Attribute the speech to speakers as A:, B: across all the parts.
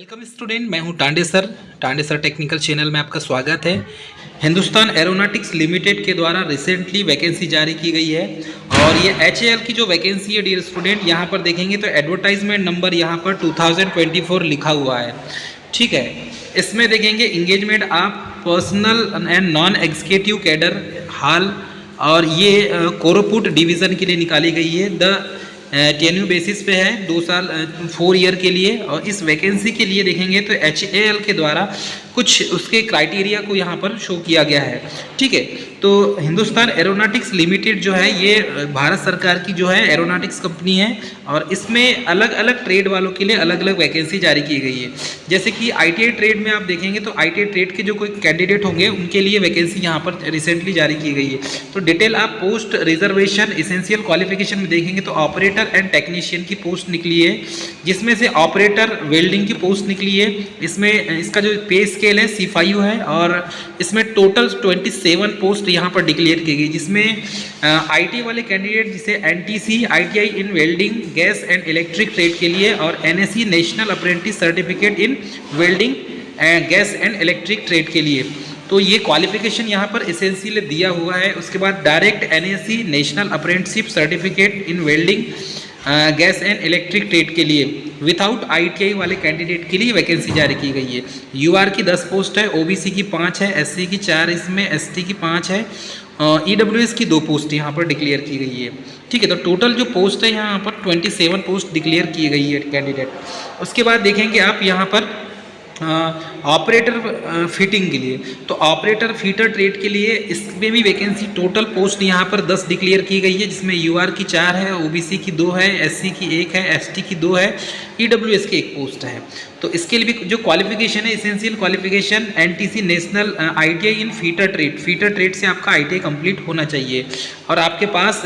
A: Welcome student, मैं हूं Tande sir technical channel में आपका स्वागत है। हिंदुस्तान एरोनॉटिक्स लिमिटेड के द्वारा रिसेंटली वैकेंसी जारी की गई है और ये HAL की जो वैकेंसी है डियर स्टूडेंट, यहाँ पर देखेंगे तो एडवर्टाइजमेंट नंबर यहाँ पर 2024 लिखा हुआ है। ठीक है, इसमें देखेंगे इंगेजमेंट आप personal and non executive cadre हाल, और ये कोरापुट डिवीज़न के लिए निकाली गई है। द टेन्यू बेसिस पे है 2 साल 4 ईयर के लिए। और इस वैकेंसी के लिए देखेंगे तो HAL के द्वारा कुछ उसके क्राइटेरिया को यहाँ पर शो किया गया है। ठीक है, तो हिंदुस्तान एरोनॉटिक्स लिमिटेड जो है ये भारत सरकार की जो है एरोनॉटिक्स कंपनी है और इसमें अलग अलग ट्रेड वालों के लिए अलग अलग वैकेंसी जारी की गई है। जैसे कि ITI ट्रेड में आप देखेंगे तो ITI ट्रेड के जो कोई कैंडिडेट होंगे उनके लिए वैकेंसी यहाँ पर रिसेंटली जारी की गई है। तो डिटेल आप पोस्ट रिजर्वेशन एसेंशियल क्वालिफिकेशन में देखेंगे तो ऑपरेटर एंड टेक्नीशियन की पोस्ट निकली है, जिसमें से ऑपरेटर वेल्डिंग की पोस्ट निकली है। इसमें इसका जो पे स्केल है C5 है और इसमें टोटल 27 पोस्ट यहाँ पर डिक्लेयर की गई, जिसमें IT वाले कैंडिडेट जिसे NTC ITI in welding gas and electric trade के लिए और NSE national apprentice certificate in welding gas and electric trade के लिए, तो ये क्वालिफिकेशन यहाँ पर एसेंशियल दिया हुआ है। उसके बाद direct NSE national apprenticeship certificate in welding gas and electric trade के लिए विदाउट ITI वाले कैंडिडेट के लिए वैकेंसी जारी की गई है। UR की 10 पोस्ट है, OBC की 5 है, SC की 4, इसमें ST की 5 है, EWS की 2 पोस्ट यहाँ पर डिक्लेयर की गई है। ठीक है, तो टोटल जो पोस्ट है यहाँ पर 27 पोस्ट डिक्लेयर की गई है कैंडिडेट। उसके बाद देखेंगे आप यहाँ पर ऑपरेटर फिटिंग के लिए, तो ऑपरेटर फीटर ट्रेड के लिए इसमें भी वैकेंसी टोटल पोस्ट यहाँ पर 10 डिक्लेयर की गई है, जिसमें UR की 4 है, OBC की 2 है, SC की 1 है, ST की 2 है, EWS की 1 पोस्ट है। तो इसके लिए भी जो क्वालिफिकेशन है essential qualification NTC national ITI इन फीटर ट्रेड से आपका ITI कंप्लीट होना चाहिए और आपके पास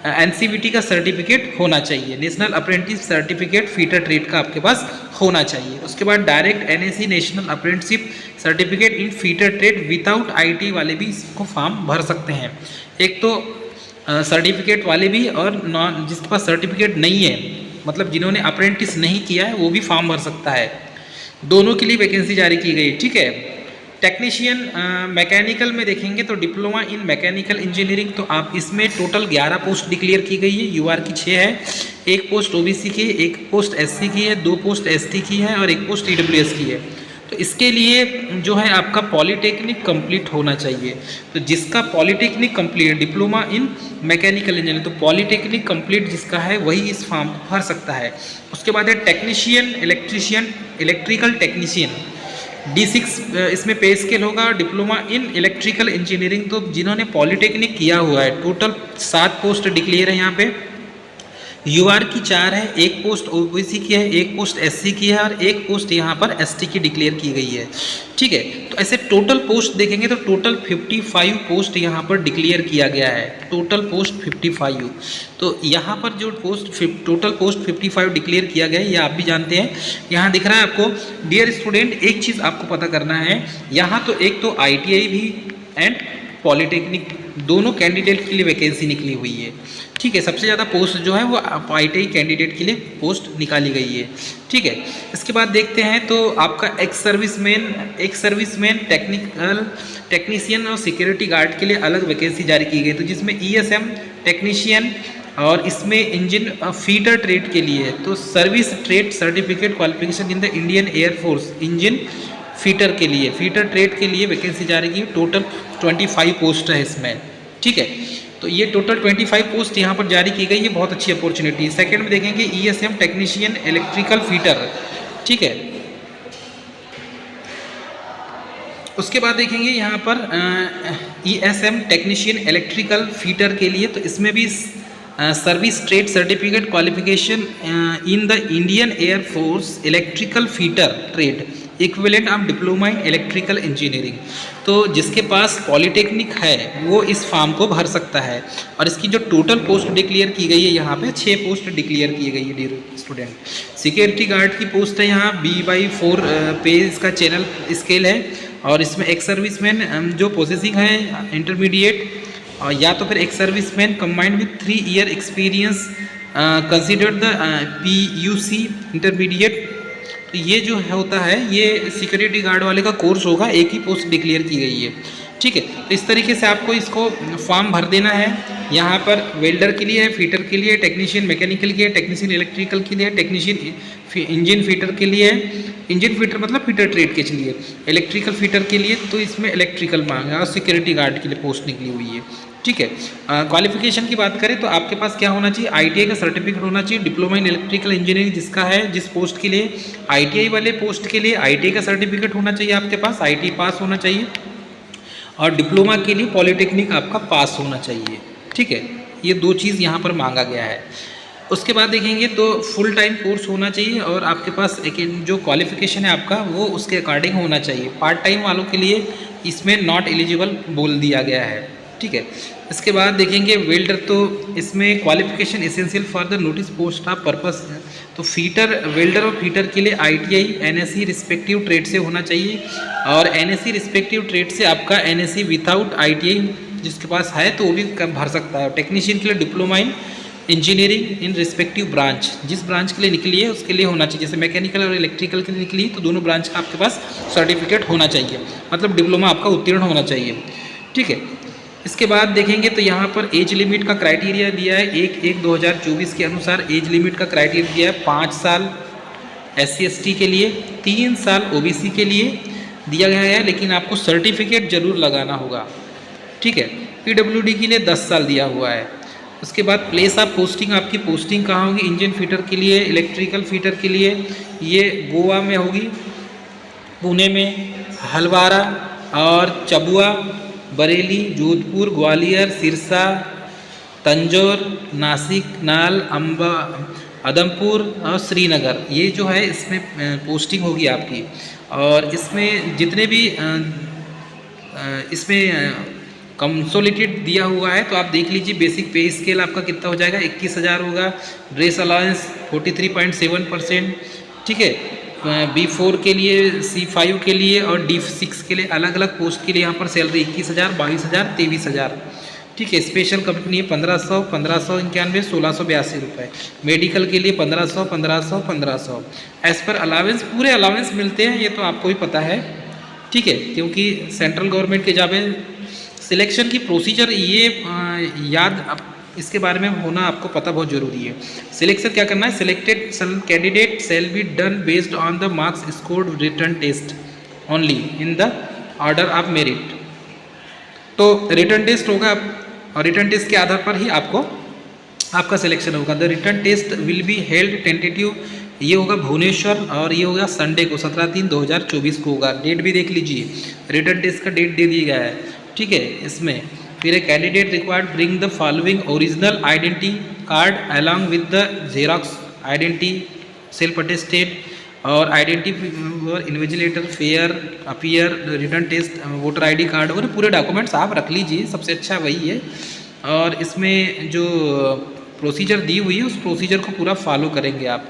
A: NCVT का सर्टिफिकेट होना चाहिए, national apprentice certificate fitter trade का आपके पास होना चाहिए। उसके बाद direct NSE national apprenticeship certificate in fitter trade without ITI वाले भी इसको फॉर्म भर सकते हैं। एक तो सर्टिफिकेट वाले भी और नॉन जिसके पास सर्टिफिकेट नहीं है, मतलब जिन्होंने अप्रेंटिस नहीं किया है वो भी फॉर्म भर सकता है। दोनों के लिए वैकेंसी जारी की गई। ठीक है, टेक्नीशियन मैकेनिकल में देखेंगे तो डिप्लोमा इन मैकेनिकल इंजीनियरिंग, तो आप इसमें टोटल 11 पोस्ट डिक्लेयर की गई है। UR की 6 है, 1 पोस्ट OBC की, 1 पोस्ट SC की है, 2 पोस्ट ST की है और 1 पोस्ट EWS की है। तो इसके लिए जो है आपका पॉलीटेक्निक कंप्लीट होना चाहिए। तो जिसका polytechnic complete diploma in mechanical engineering, तो पॉलीटेक्निक कंप्लीट जिसका है वही इस फॉर्म भर सकता है। उसके बाद है technician electrician electrical technician D6, इसमें पे स्केल होगा डिप्लोमा इन इलेक्ट्रिकल इंजीनियरिंग, तो जिन्होंने पॉलीटेक्निक किया हुआ है टोटल 7 पोस्ट डिक्लेयर है यहाँ पे। UR की 4 है, 1 पोस्ट OBC की है, 1 पोस्ट SC की है और 1 पोस्ट यहाँ पर ST की डिक्लेयर की गई है। ठीक है, तो ऐसे टोटल पोस्ट देखेंगे तो टोटल 55 पोस्ट यहाँ पर डिक्लेयर किया गया है, टोटल पोस्ट 55। तो यहाँ पर जो टोटल पोस्ट 55 डिक्लेयर किया गया है ये आप भी जानते हैं, यहाँ दिख रहा है आपको। डियर स्टूडेंट, एक चीज़ आपको पता करना है, यहाँ तो एक तो ITI भी एंड पॉलीटेक्निक दोनों कैंडिडेट के लिए वैकेंसी निकली हुई है। ठीक है, सबसे ज़्यादा पोस्ट जो है वो ITI कैंडिडेट के लिए पोस्ट निकाली गई है। ठीक है, इसके बाद देखते हैं तो आपका एक्स सर्विसमैन टेक्नीशियन और सिक्योरिटी गार्ड के लिए अलग वैकेंसी जारी की गई, तो जिसमें ESM टेक्नीशियन और इसमें इंजन फीटर ट्रेड के लिए, तो service trade certificate qualification in the Indian air force engine fitter के लिए, फीटर ट्रेड के लिए वैकेंसी जारी की। टोटल 25 पोस्ट है इसमें। ठीक है, तो ये टोटल 25 पोस्ट यहाँ पर जारी की गई है, बहुत अच्छी अपॉर्चुनिटी। सेकंड में देखेंगे ESM टेक्नीशियन इलेक्ट्रिकल फीटर। ठीक है, उसके बाद देखेंगे यहाँ पर ESM टेक्नीशियन इलेक्ट्रिकल फीटर के लिए, तो इसमें भी service trade certificate qualification in the Indian air force electrical fitter trade equivalent of diploma in electrical engineering, तो जिसके पास पॉलीटेक्निक है वो इस फॉर्म को भर सकता है। और इसकी जो टोटल पोस्ट डिक्लेयर की गई है यहाँ पे 6 पोस्ट डिक्लेयर की गई है डियर स्टूडेंट। सिक्योरिटी गार्ड की पोस्ट है यहाँ B/4 पे इसका चैनल स्केल है और इसमें एक्स सर्विसमैन जो प्रोसेसिंग है इंटरमीडिएट, या तो फिर ex serviceman combined with 3 year experience considered the PUC intermediate, तो ये जो है होता है, ये सिक्योरिटी गार्ड वाले का कोर्स होगा, एक ही पोस्ट डिक्लेयर की गई है, ठीक है। तो इस तरीके से आपको इसको फॉर्म भर देना है। यहाँ पर वेल्डर के लिए है, फीटर के लिए, टेक्नीशियन मैकेनिकल के लिए, टेक्नीशियन इलेक्ट्रिकल के लिए, टेक्नीशियन इंजन फीटर के लिए है, इंजन फीटर मतलब फीटर ट्रेड के लिए, इलेक्ट्रिकल फीटर के लिए तो इसमें इलेक्ट्रिकल मांग है, और सिक्योरिटी गार्ड के लिए पोस्ट निकली हुई है, ठीक है। क्वालिफिकेशन की बात करें तो आपके पास क्या होना चाहिए, ITI का सर्टिफिकेट होना चाहिए, डिप्लोमा इन इलेक्ट्रिकल इंजीनियरिंग जिसका है, जिस पोस्ट के लिए ITI वाले पोस्ट के लिए ITI का सर्टिफिकेट होना चाहिए आपके पास, ITI पास होना चाहिए, और डिप्लोमा के लिए पॉलिटेक्निक आपका पास होना चाहिए, ठीक है। ये दो चीज़ यहाँ पर मांगा गया है। उसके बाद देखेंगे तो फुल टाइम कोर्स होना चाहिए, और आपके पास एक जो क्वालिफिकेशन है आपका वो उसके अकॉर्डिंग होना चाहिए। पार्ट टाइम वालों के लिए इसमें नॉट एलिजिबल बोल दिया गया है, ठीक है। इसके बाद देखेंगे वेल्डर, तो इसमें qualification essential for the notice post of purpose, तो फीटर, वेल्डर और फीटर के लिए ITI NSE रिस्पेक्टिव ट्रेड से होना चाहिए, और NSE रिस्पेक्टिव ट्रेड से आपका NSE विदाउट ITI जिसके पास है तो वो भी भर सकता है। टेक्नीशियन के लिए diploma in engineering in respective branch, जिस ब्रांच के लिए निकली है उसके लिए होना चाहिए, जैसे मैकेनिकल और इलेक्ट्रिकल के लिए निकली तो दोनों ब्रांच का आपके पास सर्टिफिकेट होना चाहिए, मतलब डिप्लोमा आपका उत्तीर्ण होना चाहिए, ठीक है। इसके बाद देखेंगे तो यहाँ पर एज लिमिट का क्राइटेरिया दिया है, 1/1/2024 के अनुसार एज लिमिट का क्राइटेरिया दिया है 5 साल SC ST के लिए, 3 साल OBC के लिए दिया गया है, लेकिन आपको सर्टिफिकेट जरूर लगाना होगा, ठीक है। PWD के लिए 10 साल दिया हुआ है। उसके बाद प्लेस ऑफ पोस्टिंग, आपकी पोस्टिंग कहाँ होगी, इंजन फीटर के लिए, इलेक्ट्रिकल फीटर के लिए ये गोवा में होगी, पुणे में, हलवारा और चबुआ, बरेली, जोधपुर, ग्वालियर, सिरसा, तंजौर, नासिक, नाल, अम्बा, अदमपुर और श्रीनगर, ये जो है इसमें पोस्टिंग होगी आपकी। और इसमें जितने भी इसमें कंसोलिडेटेड दिया हुआ है तो आप देख लीजिए, बेसिक पे स्केल आपका कितना हो जाएगा, 21,000 होगा, ड्रेस अलाउंस 43.7%, ठीक है। B4 के लिए, C5 के लिए और D6 के लिए अलग अलग पोस्ट के लिए यहाँ पर सैलरी 21,000, 22,000, 23,000, ठीक है। स्पेशल कंपनी है 1500, 1591, 1682 रुपये। मेडिकल के लिए 1500, 1500, 1500। एज पर अलावेंस, पूरे अलावेंस मिलते हैं, ये तो आपको भी पता है, ठीक है, क्योंकि सेंट्रल गवर्नमेंट के जॉब है। सिलेक्शन की प्रोसीजर ये याद, इसके बारे में होना आपको पता बहुत जरूरी है। सिलेक्शन क्या करना है, selected candidate shall be done based on the marks scored written test only in the order of merit. तो रिटर्न टेस्ट होगा, और रिटर्न टेस्ट के आधार पर ही आपका सिलेक्शन होगा। The written test will be held tentative, ये होगा भुवनेश्वर, और ये होगा संडे को 17/3/2024 को होगा। डेट भी देख लीजिए, रिटर्न टेस्ट का डेट दे दिया गया है, ठीक है। इसमें फिर एक candidate required bring the following original identity card along with the xerox identity self attested और identity invigilator fair appear written test voter ID card और पूरे डॉक्यूमेंट्स आप रख लीजिए, सबसे अच्छा वही है। और इसमें जो प्रोसीजर दी हुई है उस प्रोसीजर को पूरा फॉलो करेंगे आप,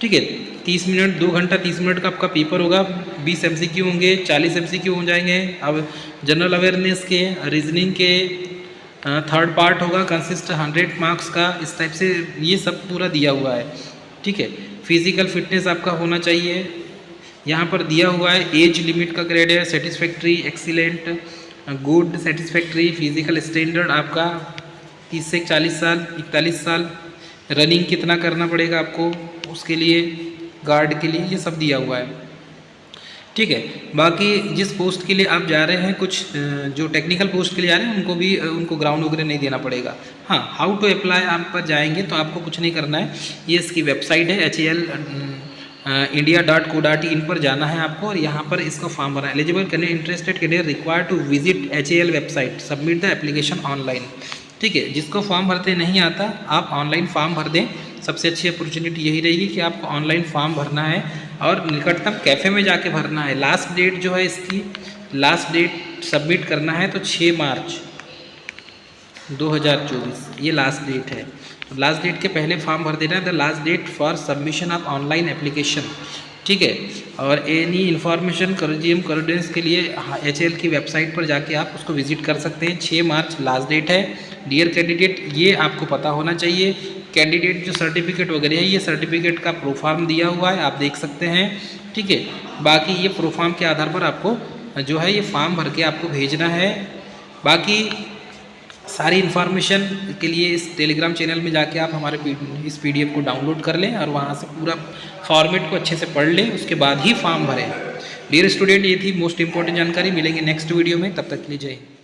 A: ठीक है। 30 मिनट, 2 घंटा 30 मिनट का आपका पेपर होगा, 20 MCQ होंगे, 40 MCQ हो जाएंगे। अब जनरल अवेयरनेस के, रीजनिंग के थर्ड पार्ट होगा, कंसिस्ट 100 मार्क्स का, इस टाइप से ये सब पूरा दिया हुआ है, ठीक है। फिजिकल फिटनेस आपका होना चाहिए, यहाँ पर दिया हुआ है। एज लिमिट का ग्रेड है satisfactory, excellent, good, satisfactory. Physical standard आपका 30 से 40 साल, 41 साल। रनिंग कितना करना पड़ेगा आपको उसके लिए, गार्ड के लिए, ये सब दिया हुआ है, ठीक है। बाकी जिस पोस्ट के लिए आप जा रहे हैं, कुछ जो टेक्निकल पोस्ट के लिए जा रहे हैं उनको ग्राउंड वगैरह नहीं देना पड़ेगा। हाँ, हाउ टू अप्लाई आप पर जाएंगे तो आपको कुछ नहीं करना है, ये इसकी वेबसाइट है HAL India.co.in पर जाना है आपको, और यहाँ पर इसका फॉर्म भरना है। Eligible candidate interested candidate required to visit HAL website, submit the application online, ठीक है। जिसको फॉर्म भरते नहीं आता आप ऑनलाइन फॉर्म भर दें, सबसे अच्छी अपॉर्चुनिटी यही रहेगी कि आपको ऑनलाइन फॉर्म भरना है और निकटतम कैफ़े में जाके भरना है। लास्ट डेट जो है इसकी, लास्ट डेट सबमिट करना है तो 6 मार्च 2024 ये लास्ट डेट है। तो लास्ट डेट के पहले फॉर्म भर देना है। The last date for submission of online application, ठीक है। और एनी इन्फॉर्मेशन कर्जियम कर्डेंस के लिए HAL की वेबसाइट पर जाके आप उसको विजिट कर सकते हैं। 6 मार्च लास्ट डेट है, डियर कैंडिडेट ये आपको पता होना चाहिए। कैंडिडेट जो सर्टिफिकेट वगैरह है ये सर्टिफिकेट का प्रोफार्म दिया हुआ है, आप देख सकते हैं, ठीक है। बाकी ये प्रोफार्म के आधार पर आपको जो है ये फॉर्म भर के आपको भेजना है। बाकी सारी इन्फॉर्मेशन के लिए इस टेलीग्राम चैनल में जाके आप हमारे इस PDF को डाउनलोड कर लें और वहाँ से पूरा फॉर्मेट को अच्छे से पढ़ लें, उसके बाद ही फॉर्म भरें। डियर स्टूडेंट, ये थी मोस्ट इंपॉर्टेंट जानकारी। मिलेंगे नेक्स्ट वीडियो में, तब तक के लिए जय हिंद।